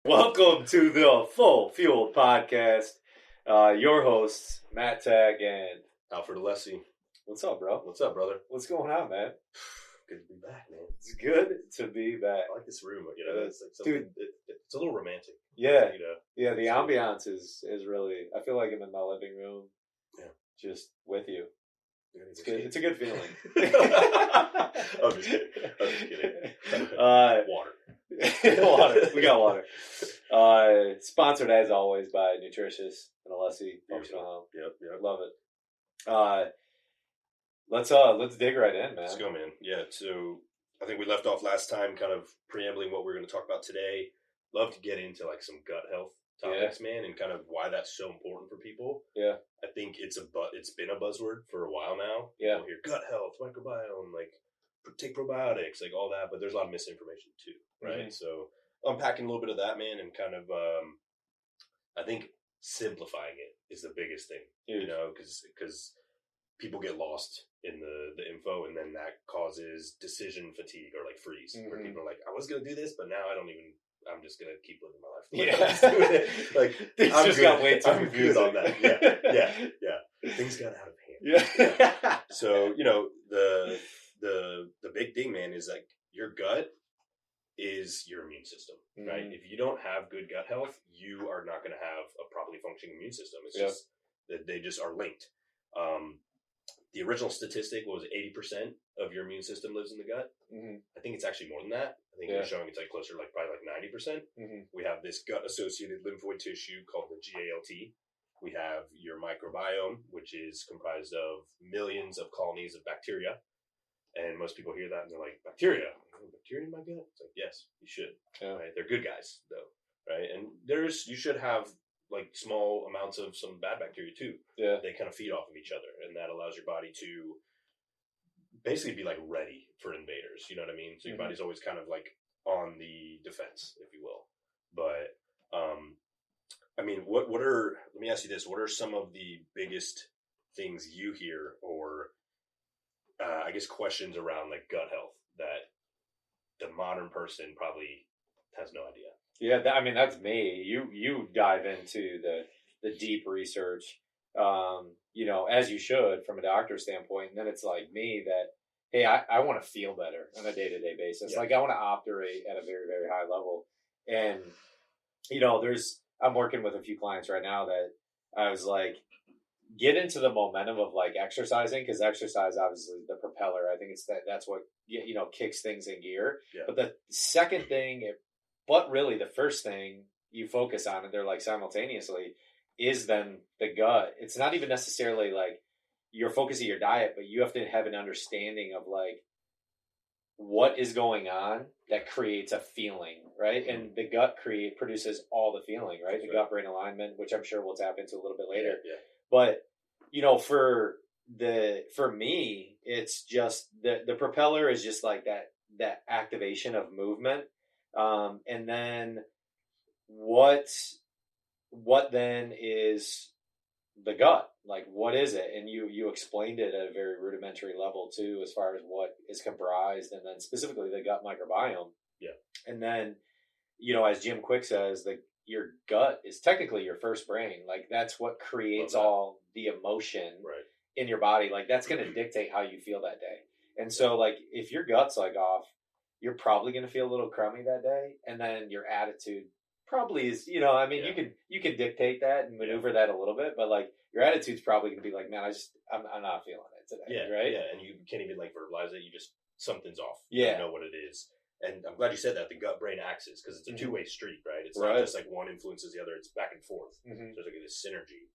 Welcome to the Full Fuel Podcast. Your hosts, Matt Tag and Alfred Alessi. what's up, bro? What's up, brother? What's going on, man? Good to be back, man. It's good to be back. I like this room. It's like something, Dude. it's a little romantic. Yeah, You know? yeah. The ambiance is really. I feel like I'm in my living room, just with you. It's good. It's a good feeling. I'm just kidding. Water. Water. We got water. Sponsored as always by Nutritious and Alessi Functional Health. Yep. Love it. Let's dig right in, man. Let's go, man. Yeah. So I think we left off last time, kind of preambling what we're going to talk about today. Love to get into like some gut health topics, man, and kind of why that's so important for people. Yeah. I think it's been a buzzword for a while now. Yeah. People hear gut health, microbiome, like take probiotics, like all that, but there's a lot of misinformation too, right? Mm-hmm. So unpacking a little bit of that, man, and kind of I think simplifying it is the biggest thing. Huge. You know, because people get lost in the info, and then that causes decision fatigue or like freeze, where people are like, I was gonna do this, but now I'm just gonna keep living my life. Yeah. Like Things I'm just good. got way too I'm good on that. Yeah. Things got out of hand. Yeah. So, you know, the big thing, man, is like your gut is your immune system, right? If you don't have good gut health, you are not going to have a properly functioning immune system. It's just that they just are linked. The original statistic was 80% of your immune system lives in the gut. I think it's actually more than that. I think they're showing it's like closer to like probably like 90%. We have this gut-associated lymphoid tissue called the GALT. We have your microbiome, which is comprised of millions of colonies of bacteria. And most people hear that and they're like, bacteria? Bacteria in my gut? It's like, yes, you should. Yeah. Right? They're good guys, though. Right? And you should have like small amounts of some bad bacteria too. Yeah. They kind of feed off of each other, and that allows your body to basically be like ready for invaders. You know what I mean? So your body's always kind of like on the defense, if you will. But I mean, let me ask you this: what are some of the biggest things you hear, or I guess questions around like gut health that the modern person probably has no idea? Yeah, I mean, that's me. You dive into the deep research, you know, as you should from a doctor's standpoint. And then it's like me that, hey, I want to feel better on a day-to-day basis. Yeah. Like I want to operate at a very, very high level. And, you know, I'm working with a few clients right now that I was like, get into the momentum of like exercising, because exercise obviously the propeller. I think that's what, you know, kicks things in gear. Yeah. But the second thing, but really the first thing you focus on, and they're like simultaneously, is then the gut. It's not even necessarily like you're focusing your diet, but you have to have an understanding of like what is going on that creates a feeling, right? And the gut produces all the feeling, right? That's the gut-brain alignment, which I'm sure we'll tap into a little bit later. Yeah. But, you know, for me, it's just the propeller is just like that activation of movement. And then what then is the gut? Like, what is it? And you explained it at a very rudimentary level too, as far as what is comprised, and then specifically the gut microbiome. Yeah. And then, you know, as Jim Quick says, your gut is technically your first brain. Like that's what creates all the emotion in your body. Like that's going to dictate how you feel that day. And so like, if your gut's like off, you're probably going to feel a little crummy that day. And then your attitude probably is, you know, I mean, you can dictate that and maneuver that a little bit, but like your attitude's probably going to be like, man, I'm not feeling it today. Right. Yeah. And you can't even like verbalize it. Something's off. Yeah. You don't know what it is. And I'm glad you said that, the gut-brain axis, because it's a two-way street, right? It's not just like one influences the other; it's back and forth. So there's like this synergy.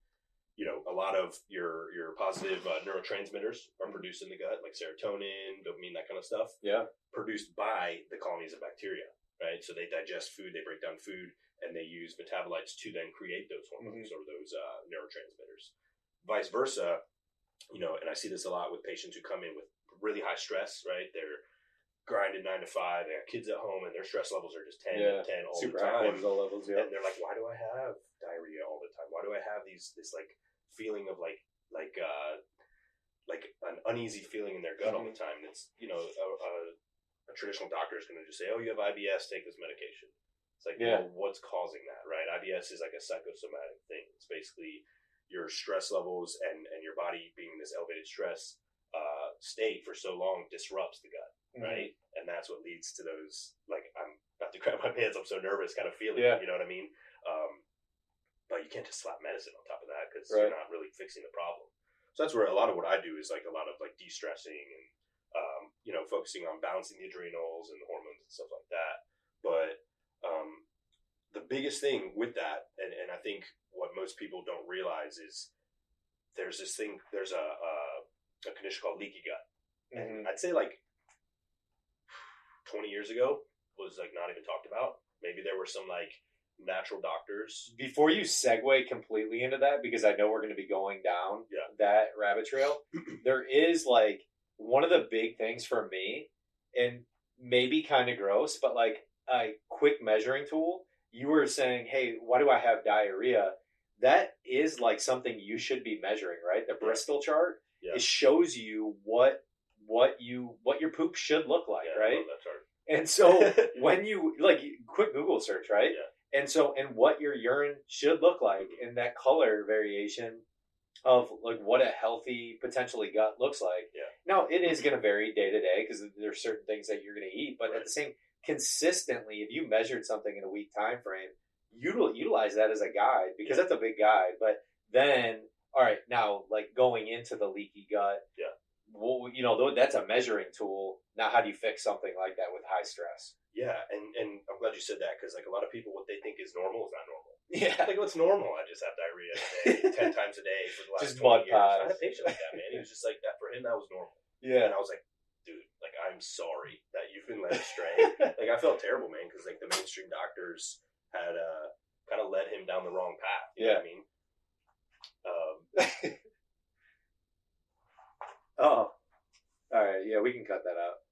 You know, a lot of your positive neurotransmitters are produced in the gut, like serotonin, dopamine, that kind of stuff. Yeah, produced by the colonies of bacteria, right? So they digest food, they break down food, and they use metabolites to then create those hormones or those neurotransmitters. Vice versa, you know, and I see this a lot with patients who come in with really high stress, right? They're grinding 9 to 5, they have kids at home, and their stress levels are just 10 all super the time. High cortisol levels, And they're like, why do I have diarrhea all the time? Why do I have this like feeling of like an uneasy feeling in their gut all the time? And it's, you know, a traditional doctor is going to just say, oh, you have IBS, take this medication. It's like, well, what's causing that, right? IBS is like a psychosomatic thing. It's basically your stress levels and your body being in this elevated stress state for so long disrupts the gut, right? And that's what leads to those, like, I'm about to crap my pants, I'm so nervous kind of feeling, you know what I mean? But you can't just slap medicine on top of that because you're not really fixing the problem. So that's where a lot of what I do is like a lot of like de-stressing and, focusing on balancing the adrenals and the hormones and stuff like that. But the biggest thing with that, and I think what most people don't realize is there's a condition called leaky gut. And I'd say like 20 years ago was like not even talked about. Maybe there were some like natural doctors. Before you segue completely into that, because I know we're going to be going down that rabbit trail, there is like one of the big things for me, and maybe kind of gross, but like a quick measuring tool. You were saying, hey, why do I have diarrhea? That is like something you should be measuring, right? The Bristol chart. It shows you what your poop should look like, right? I love that chart. And so when you like quick Google search, right? Yeah. And so, and what your urine should look like in that color variation of like what a healthy potentially gut looks like. Yeah. Now it is going to vary day to day because there's certain things that you're going to eat, but at the same consistently, if you measured something in a week time frame, utilize that as a guide because that's a big guide. But then, all right, now like going into the leaky gut, well, that's a measuring tool. Now, how do you fix something like that with high stress? Yeah, and I'm glad you said that because like a lot of people, what they think is normal is not normal. Yeah, like what's normal? I just have diarrhea today, 10 times a day for the last just 20 years. pies. I had a patient like that, man. He was just like that. For him, that was normal. Yeah, and I was like, dude, like I'm sorry that you've been led astray. Like I felt terrible, man, because like the mainstream doctors had kind of led him down the wrong path. You know what I mean? Oh, all right. Yeah, we can cut that out.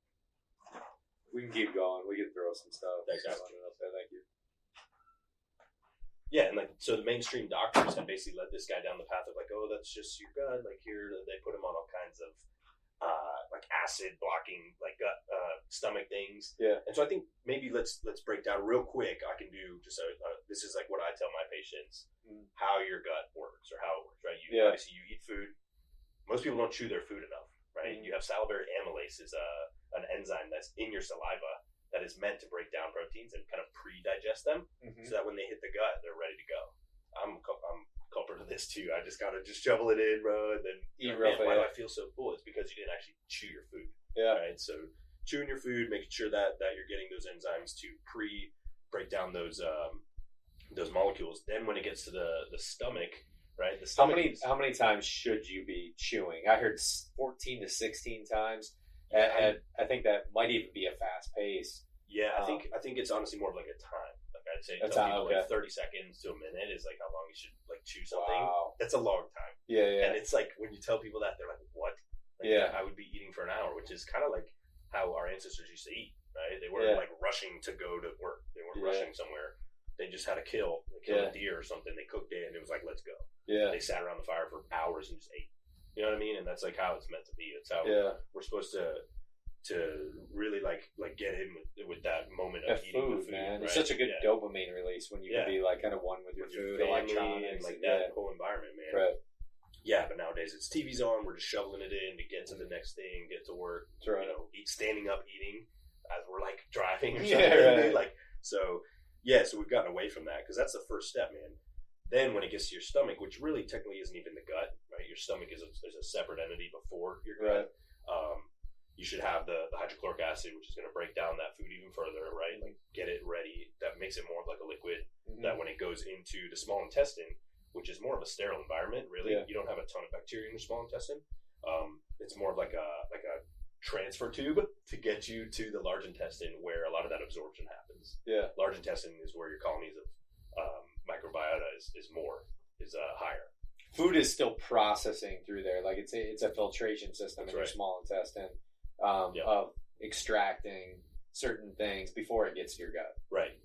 We can keep going. We can throw some stuff. Thanks, guys. Thank you. Yeah, and like so, the mainstream doctors had basically led this guy down the path of like, oh, that's just your gut. Like here, they put him on all kinds of like acid blocking, like gut, stomach things. Yeah. And so I think maybe let's break down real quick. I can do just this is like what I tell my patients how your gut works or how it works, right? Obviously you eat food. Most people don't chew their food enough, right? You have salivary amylase is an enzyme that's in your saliva that is meant to break down proteins and kind of pre-digest them so that when they hit the gut, they're ready to go. I'm culprit of this too. I just gotta shovel it in, bro, and then eat real fast. Why do I feel so full? It's because you didn't actually chew your food. Yeah. Right. So chewing your food, making sure that you're getting those enzymes to break down those molecules. Then when it gets to the stomach, right? The stomach. How many times should you be chewing? I heard 14 to 16 times. And I think that might even be a fast pace. Yeah, I think it's honestly more of like a time. Like I'd say people like 30 seconds to a minute is like how long you should like chew something. Wow. That's a long time. Yeah. And it's like when you tell people that, they're like, "What?" Like, I would be eating for an hour, which is kind of like how our ancestors used to eat, right? They weren't like rushing to go to work. They weren't rushing somewhere. They just had a kill. They killed a deer or something. They cooked it, and it was like, "Let's go." Yeah. They sat around the fire for hours and just ate. You know what I mean? And that's like how it's meant to be. It's how we're supposed to really like get in with that moment of eating food, the food, man. Right? It's such a good dopamine release when you can be like kind of one with your food, family, and like that whole environment, man. Right. Yeah, but nowadays it's TV's on. We're just shoveling it in to get to the next thing, get to work. Right. Eat standing up eating as we're like driving or something. Right. Like so we've gotten away from that because that's the first step, man. Then when it gets to your stomach, which really technically isn't even the gut, right? Your stomach is a separate entity before your gut. You should have the hydrochloric acid, which is going to break down that food even further, right? Like get it ready. That makes it more like a liquid that when it goes into the small intestine, which is more of a sterile environment, really, you don't have a ton of bacteria in your small intestine. It's more of like a transfer tube to get you to the large intestine where a lot of that absorption happens. Yeah. Large intestine is where your colonies of microbiota is higher. Food is still processing through there. Like it's a filtration system in your small intestine of extracting certain things before it gets to your gut. Right.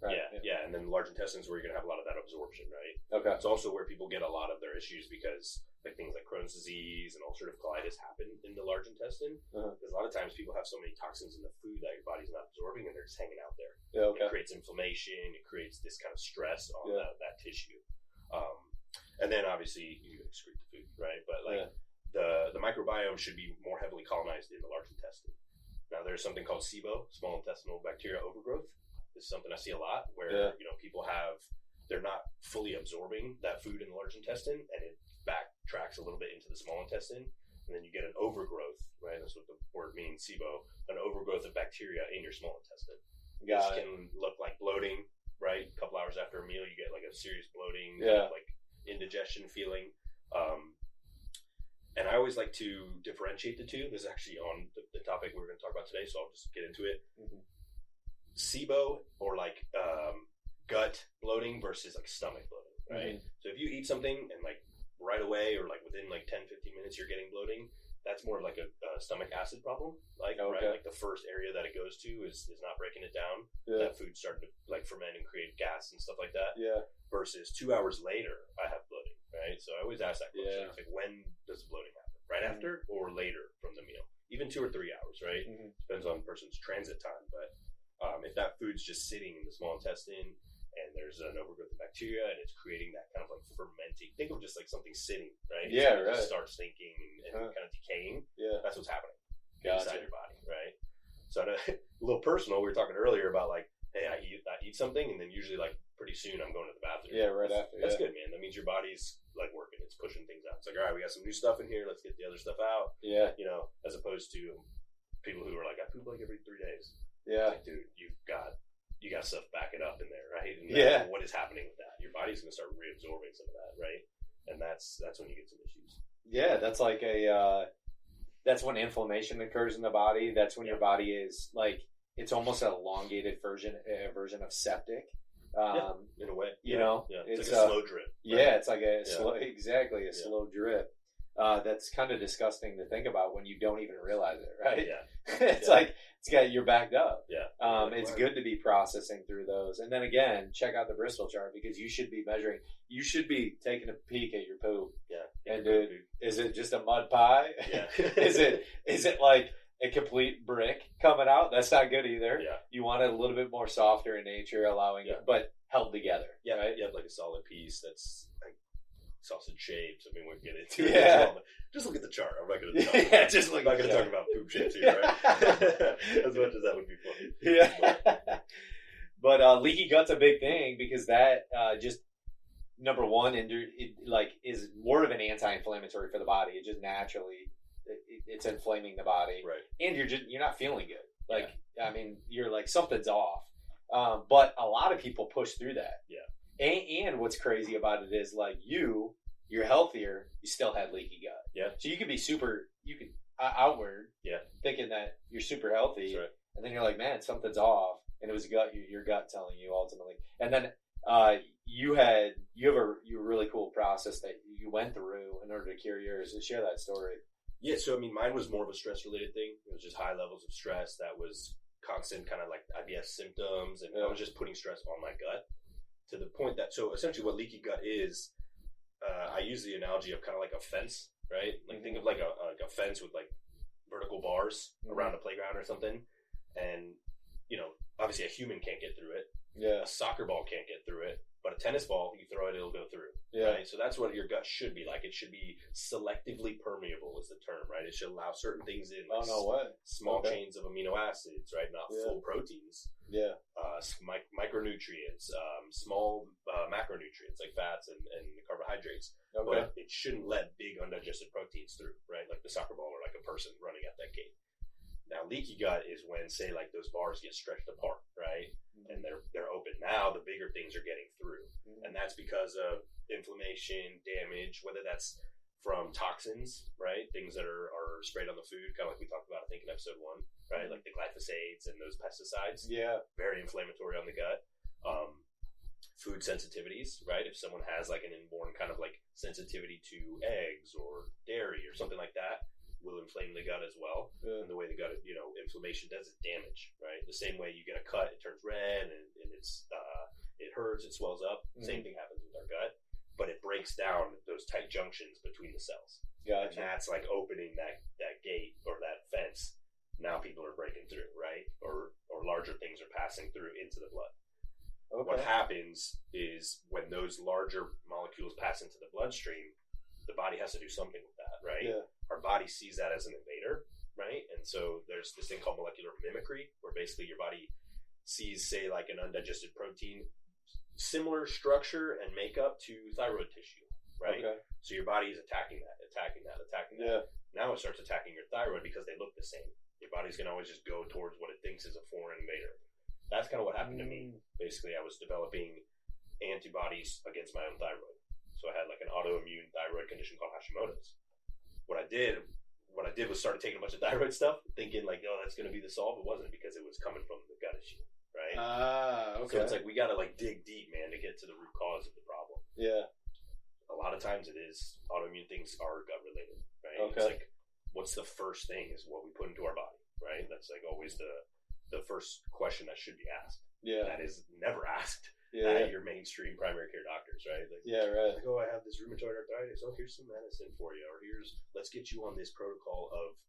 Yeah. And then the large intestine is where you're going to have a lot of that absorption, right? Okay. It's also where people get a lot of their issues because like things like Crohn's disease and ulcerative colitis happen in the large intestine. Because a lot of times people have so many toxins in the food that your body's not absorbing, and they're just hanging out there. Yeah, okay. It creates inflammation. It creates this kind of stress on that tissue. And then obviously you excrete the food, right? But like the microbiome should be more heavily colonized in the large intestine. Now there's something called SIBO, small intestinal bacteria overgrowth. This is something I see a lot where people they're not fully absorbing that food in the large intestine, and it backtracks a little bit into the small intestine, and then you get an overgrowth, right? That's what the word means, SIBO, an overgrowth of bacteria in your small intestine. This can look like bloating, right? A couple hours after a meal, you get like a serious bloating, kind of like indigestion feeling. And I always like to differentiate the two. This is actually on the topic we're going to talk about today, so I'll just get into it. SIBO, or like gut bloating versus like stomach bloating, right? So if you eat something and like right away or like within like 10-15 minutes you're getting bloating, that's more of like a stomach acid problem, like right, like the first area that it goes to is not breaking it down. That food started to like ferment and create gas and stuff like that. Versus 2 hours later I have bloating, right? So I always ask that question. It's like, when does the bloating happen? Right after or later from the meal? Even 2 or 3 hours, right? Depends on the person's transit time. But if that food's just sitting in the small intestine and there's an overgrowth of bacteria and it's creating that kind of like fermenting, think of just like something sitting, right? It just starts thinking and kind of decaying. That's what's happening inside your body, right? So a little personal, we were talking earlier about like, hey, I eat something and then usually like pretty soon I'm going to the bathroom. Right after. That's good, man. That means your body's like working. It's pushing things out. It's like, all right, we got some new stuff in here. Let's get the other stuff out. As opposed to people who are like, I poop like every 3 days. Like, dude, you got stuff backing up in there, right? And what is happening with that? Your body's going to start reabsorbing some of that, right? And that's when you get some issues. That's like that's when inflammation occurs in the body. That's when your body is like, it's almost an elongated version of septic. In a way, it's like a slow drip. Right? It's like a slow drip. That's kind of disgusting to think about when you don't even realize it, right? It's like you're backed up. It's good to be processing through those, and then again, check out the Bristol chart, because you should be measuring. You should be taking a peek at your poop. And dude, is it just a mud pie? Is it like a complete brick coming out? That's not good either. You want it a little bit more softer in nature, allowing it, but held together. Right? You have like a solid piece that's like sausage shaped. I mean, we can get into it as well, but just look at the chart. I'm not going to talk I'm not going to talk about poop shapes here, right? As much as that would be funny. But leaky gut's a big thing, because that just, number one, is more of an anti-inflammatory for the body. It just naturally, it's inflaming the body, right? And you're not feeling good. Like, I mean, you're like, something's off. But a lot of people push through that. And what's crazy about it is, like, you're healthier, you still had leaky gut. So you could be outward, thinking that you're super healthy, and then you're like, man, something's off, and it was your gut telling you ultimately. And then you have a really cool process that you went through in order to cure yours. So share that story. So I mean, mine was more of a stress-related thing. It was just high levels of stress that was constant, kind of like IBS symptoms, and I was just putting stress on my gut to the point that, so essentially what leaky gut is, I use the analogy of kind of like a fence, right? Like, think of like a fence with like vertical bars around a playground or something, and obviously a human can't get through it. A soccer ball can't get through it, but a tennis ball, you throw it, it'll go through. Right? So that's what your gut should be like. It should be selectively permeable, is the term, right? It should allow certain things in, like small chains of amino acids, right? Not full proteins. Micronutrients, small macronutrients like fats and carbohydrates. But it shouldn't let big undigested proteins through, right? Like the soccer ball, or like a person running at that gate. Now, leaky gut is when, say, like those bars get stretched apart, right? And they're open. Now the bigger things are getting through. And that's because of inflammation, damage, whether that's from toxins, right? Things that are sprayed on the food, kind of like we talked about, I think, in episode 1, right? Like the glyphosates and those pesticides. Very inflammatory on the gut. Food sensitivities, right? If someone has like an inborn kind of like sensitivity to eggs or dairy or something like that, will inflame the gut as well. And the way the gut, inflammation does is damage, right? The same way you get a cut, it turns red and it's it hurts, it swells up. Same thing happens with our gut, but it breaks down those those tight junctions between the cells. Gotcha. And that's like opening that gate or that fence. Now people are breaking through, right? Or larger things are passing through into the blood. Okay. What happens is when those larger molecules pass into the bloodstream, the body has to do something with that, right? Yeah. Our body sees that as an invader, right? And so there's this thing called molecular mimicry, where basically your body sees, say, like an undigested protein, similar structure and makeup to thyroid tissue, right? Okay. So your body is attacking that. Yeah. Now it starts attacking your thyroid because they look the same. Your body's going to always just go towards what it thinks is a foreign invader. That's kind of what happened to me. Basically, I was developing antibodies against my own thyroid. So I had like an autoimmune thyroid condition called Hashimoto's. What I did was started taking a bunch of thyroid stuff, thinking like, oh, that's going to be the solve. It wasn't, because it was coming from the gut issue, right? Okay. So it's like we got to like dig deep, man, to get to the root cause of the problem. Yeah. A lot of times it is autoimmune things are gut related, right? Okay. It's like, what's the first thing is what we put into our body, right? That's like always the first question that should be asked. Yeah. That is never asked at your mainstream primary care doctors, right? Like, right. Like, oh, I have this rheumatoid arthritis. Oh, here's some medicine for you. Or let's get you on this protocol of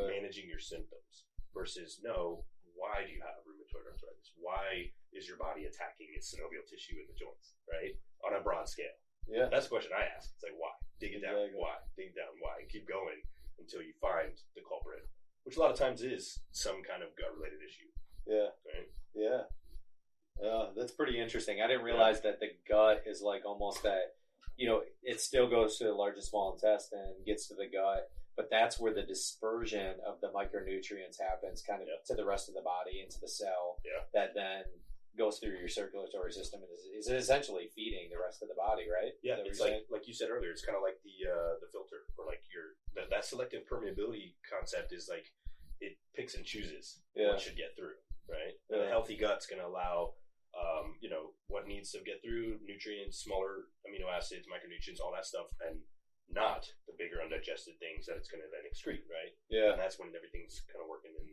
managing your symptoms. Versus, no, why do you have rheumatoid arthritis? Why is your body attacking its synovial tissue in the joints, right? On a broad scale. Yeah. That's the question I ask. It's like, why? Dig it down. Exactly. Why? Dig down. Why? And keep going until you find the culprit, which a lot of times is some kind of gut-related issue. Yeah. Right? Yeah. That's pretty interesting. I didn't realize that the gut is like almost that, it still goes to the large and small intestine, gets to the gut, but that's where the dispersion of the micronutrients happens kind of to the rest of the body, into the cell, that then goes through your circulatory system and is essentially feeding the rest of the body, right? Yeah, it's like you said earlier, it's kind of like the filter, or like that selective permeability concept is like it picks and chooses what should get through, right? And a healthy gut's going to allow what needs to get through, nutrients, smaller amino acids, micronutrients, all that stuff, and not the bigger undigested things that it's going to then excrete, right? Yeah. And that's when everything's kind of working in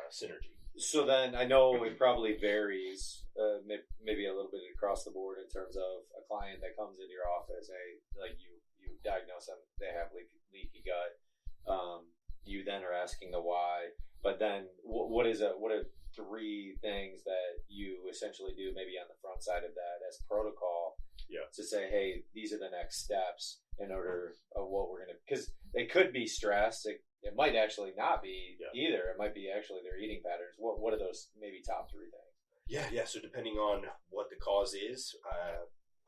synergy. So then I know it probably varies, maybe a little bit across the board in terms of a client that comes into your office, like you diagnose them, they have leaky gut. You then are asking the why, but then what are 3 things that you essentially do maybe on the front side of that as protocol to say, hey, these are the next steps in order of what we're going to, because it could be stress. It might actually not be either. It might be actually their eating patterns. What are those maybe top 3 things? Yeah. So depending on what the cause is,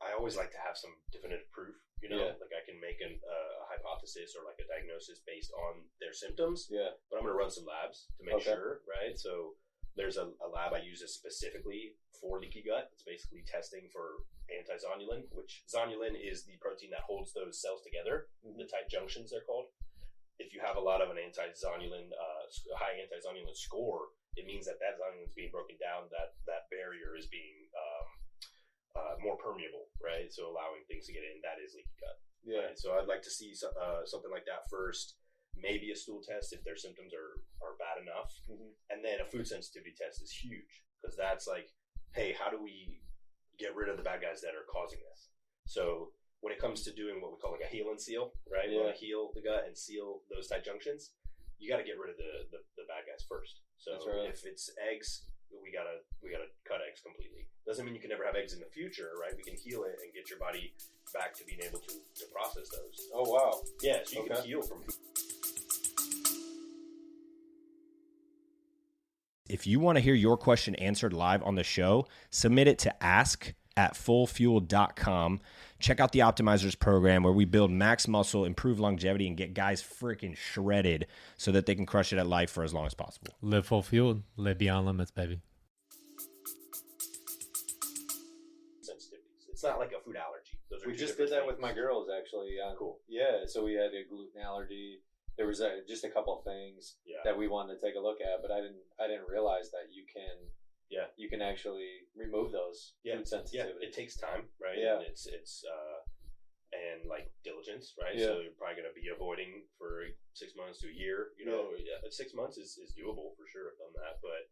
I always like to have some definitive proof. Like I can make a hypothesis or like a diagnosis based on their symptoms. Yeah. But I'm going to run some labs to make sure, right? So there's a lab I use specifically for leaky gut. It's basically testing for antizonulin, which zonulin is the protein that holds those cells together. Mm-hmm. The tight junctions, they're called. If you have a lot of an high antizonulin score, it means that zonulin is being broken down, that barrier is being more permeable, right? So allowing things to get in, that is leaky gut. Yeah. Right? So I'd like to see something like that first, maybe a stool test if their symptoms are bad enough. Mm-hmm. And then a food sensitivity test is huge, because that's like, hey, how do we get rid of the bad guys that are causing this? So when it comes to doing what we call like a heal and seal, right? Yeah. We want to heal the gut and seal those tight junctions. You got to get rid of the bad guys first. So if it's eggs, we gotta cut eggs completely. Doesn't mean you can never have eggs in the future, right? We can heal it and get your body back to being able to process those. Oh wow! Yeah, so you can heal from. If you want to hear your question answered live on the show, submit it to ask@fullfuel.com. Check out the Optimizers program, where we build max muscle, improve longevity, and get guys freaking shredded so that they can crush it at life for as long as possible. Live full fueled. Live beyond limits, baby. Sensitivities. It's not like a food allergy. We just did that with my girls, actually. Cool. Yeah, so we had a gluten allergy. There was just a couple of things that we wanted to take a look at, but I didn't realize that you can actually remove those food sensitivities. Yeah, it takes time, right? Yeah. And it's and like diligence, right? Yeah. So you're probably going to be avoiding for 6 months to a year. 6 months is doable for sure. I've done that, but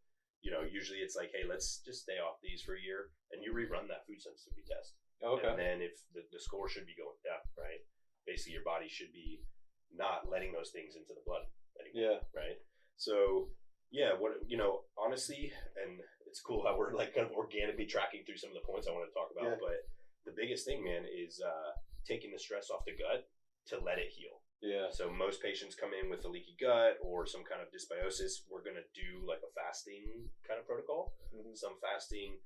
usually it's like, hey, let's just stay off these for a year, and and you rerun that food sensitivity test. Okay. And then if the score should be going down, right? Basically, your body should be not letting those things into the blood anymore, right? So, yeah, honestly, and it's cool how we're like kind of organically tracking through some of the points I want to talk about, but the biggest thing, man, is taking the stress off the gut to let it heal. Yeah. So most patients come in with a leaky gut or some kind of dysbiosis. We're going to do like a fasting kind of protocol. Some fasting,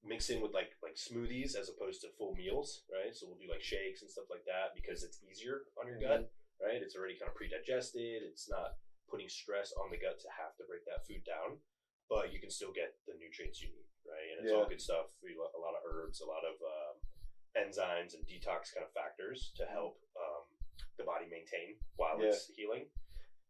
mix in with like smoothies as opposed to full meals, right? So we'll do like shakes and stuff like that because it's easier on your gut, right? It's already kind of pre-digested. It's not putting stress on the gut to have to break that food down, but you can still get the nutrients you need, right? And it's all good stuff. A lot of herbs, a lot of enzymes and detox kind of factors to help the body maintain while it's healing.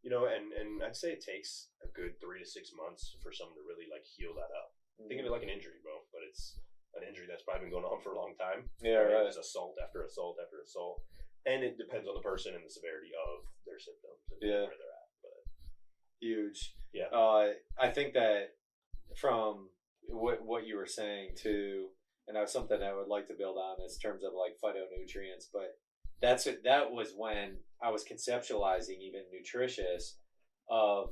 And I'd say it takes a good 3 to 6 months for someone to really like heal that up. Think of it like an injury, bro, but it's an injury that's probably been going on for a long time. Yeah, right. It's assault after assault after assault, and it depends on the person and the severity of their symptoms and where they're at. But huge. Yeah. I think that from what you were saying too, and that was something I would like to build on in terms of like phytonutrients, but that was when I was conceptualizing even nutritious of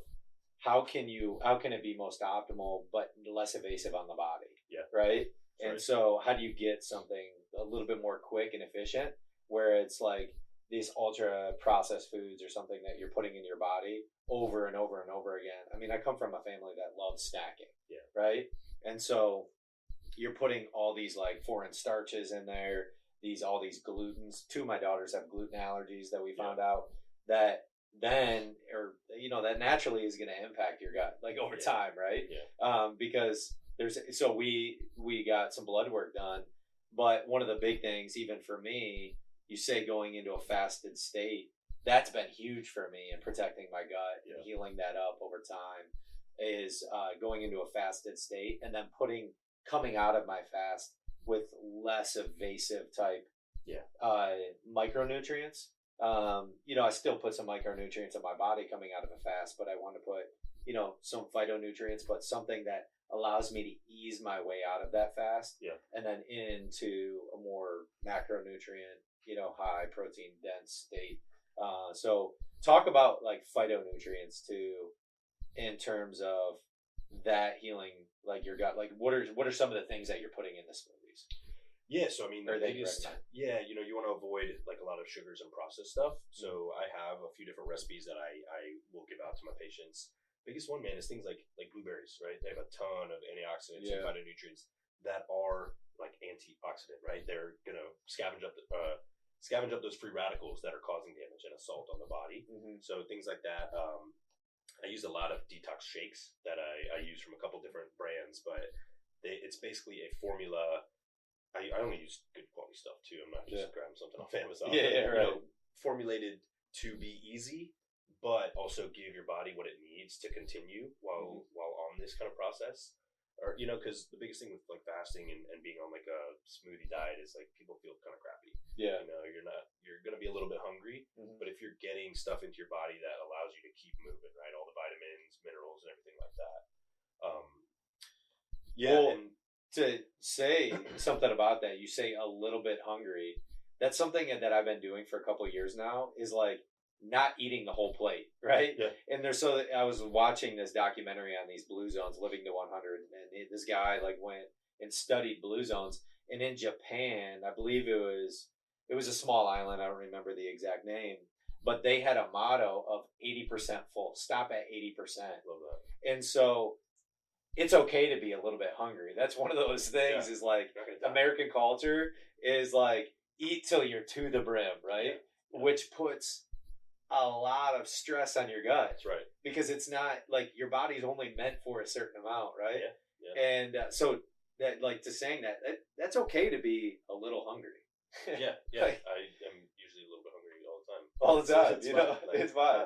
how can it be most optimal but less evasive on the body? Yeah. Right? And so how do you get something a little bit more quick and efficient where it's like these ultra processed foods or something that you're putting in your body over and over and over again? I mean, I come from a family that loves snacking. Yeah. Right? And so you're putting all these like foreign starches in there, all these glutens. 2 of my daughters have gluten allergies that we found out that that naturally is going to impact your gut like over time, right? Because we got some blood work done, but one of the big things, even for me, you say going into a fasted state, that's been huge for me in protecting my gut and healing that up over time, is going into a fasted state and then coming out of my fast with less evasive type micronutrients. I still put some micronutrients in my body coming out of a fast, but I want to put, some phytonutrients, but something that allows me to ease my way out of that fast and then into a more macronutrient, high protein dense state. So talk about like phytonutrients too, in terms of that healing, like your gut, like what are some of the things that you're putting in the smoothies? Yeah, so I mean, the biggest, you want to avoid like a lot of sugars and processed stuff. So I have a few different recipes that I will give out to my patients. Biggest one, man, is things like blueberries, right? They have a ton of antioxidants and phytonutrients that are like antioxidant, right? They're gonna scavenge up those free radicals that are causing damage and assault on the body. So things like that. I use a lot of detox shakes that I use from a couple different brands, but it's basically a formula. I only use good quality stuff too. I'm not just grabbing something off Amazon. Formulated to be easy, but also give your body what it needs to continue while on this kind of process. Or because the biggest thing with like fasting and being on like a smoothie diet is like people feel kind of crappy. Yeah. You're gonna be a little bit hungry, but if you're getting stuff into your body that allows you to keep moving, right? All the vitamins, minerals, and everything like that. And to say something about that, you say a little bit hungry. That's something that I've been doing for a couple of years now, is like not eating the whole plate, right? Yeah. And I was watching this documentary on these blue zones, Living to 100, and this guy like went and studied blue zones. And in Japan, I believe it was a small island, I don't remember the exact name, but they had a motto of 80% full. Stop at 80%. Love that. And so it's okay to be a little bit hungry. That's one of those things is like American culture is like eat till you're to the brim, right? Yeah. Which puts a lot of stress on your gut. That's right. Because it's not like your body's only meant for a certain amount, right? Yeah. And so that, like, to saying that's okay to be a little hungry. Yeah. Like, I am usually a little bit hungry all the time. All the time, it's fine.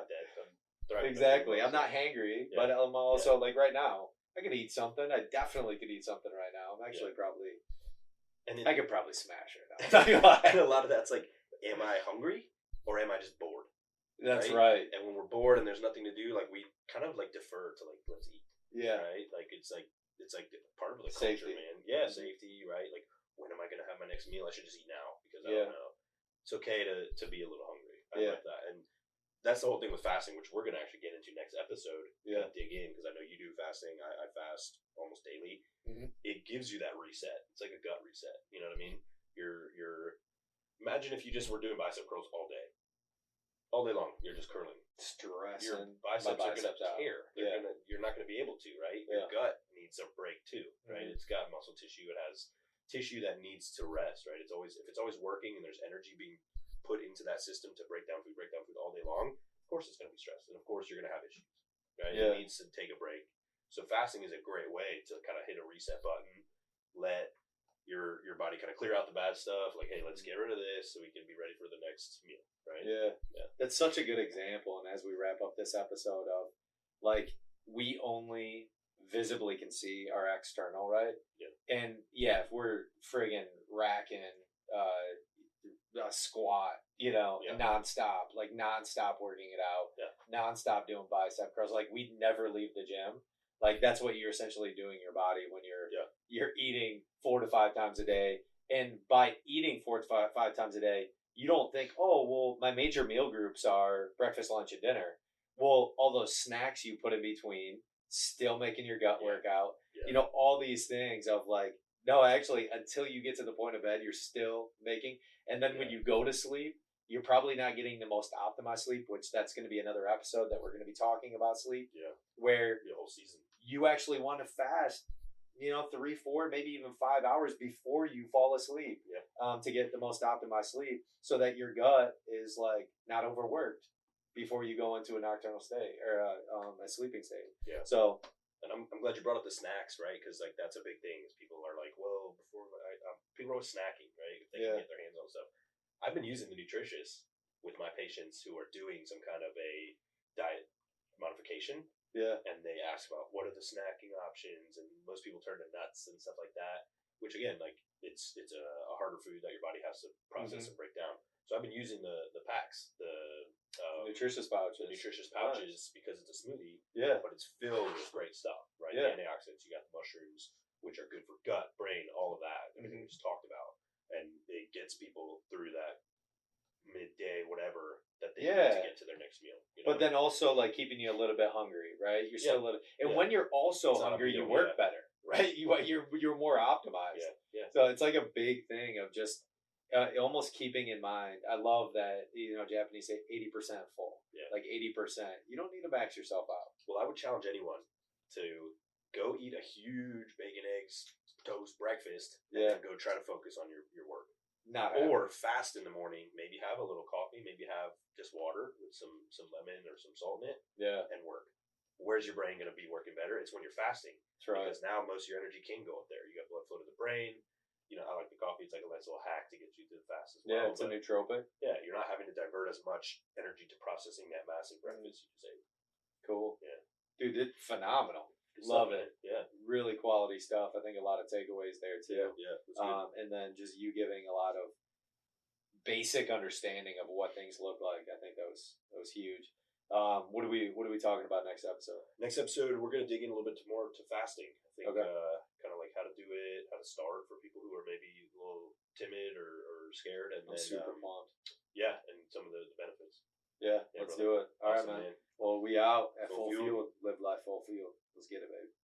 Exactly. I'm not hangry, but I'm also like right now, I could eat something. I definitely could eat something right now. I'm actually probably, I could probably smash it now. And a lot of that's like, am I hungry or am I just bored? That's right. And when we're bored and there's nothing to do, like we kind of like defer to like, let's eat. Yeah. Right? Like it's like it's like part of the Safety. culture, man. Yeah, safety, right? Like, when am I going to have my next meal? I should just eat now because I don't know. It's okay to be a little hungry. I like that. And that's the whole thing with fasting, which we're going to actually get into next episode. Yeah. Dig in, because I know you do fasting. I fast almost daily. Mm-hmm. It gives you that reset. It's like a gut reset. You know what I mean? You're imagine if you just were doing bicep curls all day long. You're just curling. Stressing. Your biceps are going to tear. You're not going to be able to, right? Your gut needs a break too, right? It's got muscle tissue. It has tissue that needs to rest, right? If it's always working and there's energy being put into that system to break down food all day long, of course it's going to be stressed, and of course you're going to have issues, right? It needs to take a break. So fasting is a great way to kind of hit a reset button, let your body kind of clear out the bad stuff, like, hey, let's get rid of this so we can be ready for the next meal, right? Yeah. That's such a good example. And as we wrap up this episode of, like, we only visibly can see our external, right? And if we're friggin' racking a squat, nonstop working it out, nonstop doing bicep curls, like, we'd never leave the gym. Like, that's what you're essentially doing your body when you're eating 4 to 5 times a day. And by eating 4 to 5 times a day, you don't think, oh, well, my major meal groups are breakfast, lunch, and dinner. Well, all those snacks you put in between, still making your gut work out, all these things of, like, no, actually, until you get to the point of bed, you're still making. And then when you go to sleep, you're probably not getting the most optimized sleep, which that's going to be another episode that we're going to be talking about sleep. Where the whole season. You actually want to fast, 3, 4, maybe even 5 hours before you fall asleep to get the most optimized sleep, so that your gut is, like, not overworked before you go into a nocturnal state or a sleeping state. So. And I'm glad you brought up the snacks, right? Because, like, that's a big thing. Is people are like, well, people are always snacking, right? If they can get their hands on stuff. I've been using the Nutritious with my patients who are doing some kind of a diet modification. And they ask about what are the snacking options, and most people turn to nuts and stuff like that. Which, again, like, it's a harder food that your body has to process and break down. So I've been using the packs, the nutritious pouches. The nutritious pouches, because it's a smoothie. But it's filled with great stuff, right? The antioxidants. You got the mushrooms, which are good for gut, brain, all of that. Everything we just talked about, and it gets people through that midday, whatever that they need to get to their next meal. But then also, like, keeping you a little bit hungry, right? You're still a little, and when you're also hungry, you work better, right? You're more optimized. So it's like a big thing of just. Almost keeping in mind, I love that, Japanese say 80% full. Like 80%. You don't need to max yourself out. Well, I would challenge anyone to go eat a huge bacon, eggs, toast breakfast and then go try to focus on your work. Or fast in the morning, maybe have a little coffee, maybe have just water with some lemon or some salt in it and work. Where's your brain going to be working better? It's when you're fasting. That's right. Because now most of your energy can go up there. You got blood flow to the brain. I like the coffee. It's like a nice little hack to get you to the fast as well. Yeah, it's a nootropic. Yeah, you're not having to divert as much energy to processing that massive breakfast you just ate. Cool. Yeah. Dude, it's phenomenal. Love it. Yeah. Really quality stuff. I think a lot of takeaways there too. Yeah. And then just you giving a lot of basic understanding of what things look like. I think that was huge. What are we talking about next episode? Next episode, we're going to dig in a little bit more to fasting. I think kind of like how to do it, how to start for people who are maybe a little timid or scared, and I'm super pumped. Yeah, and some of the benefits. Yeah, let's do it. All right, man. Well, we out at full fuel. Live life full fuel. Let's get it, baby.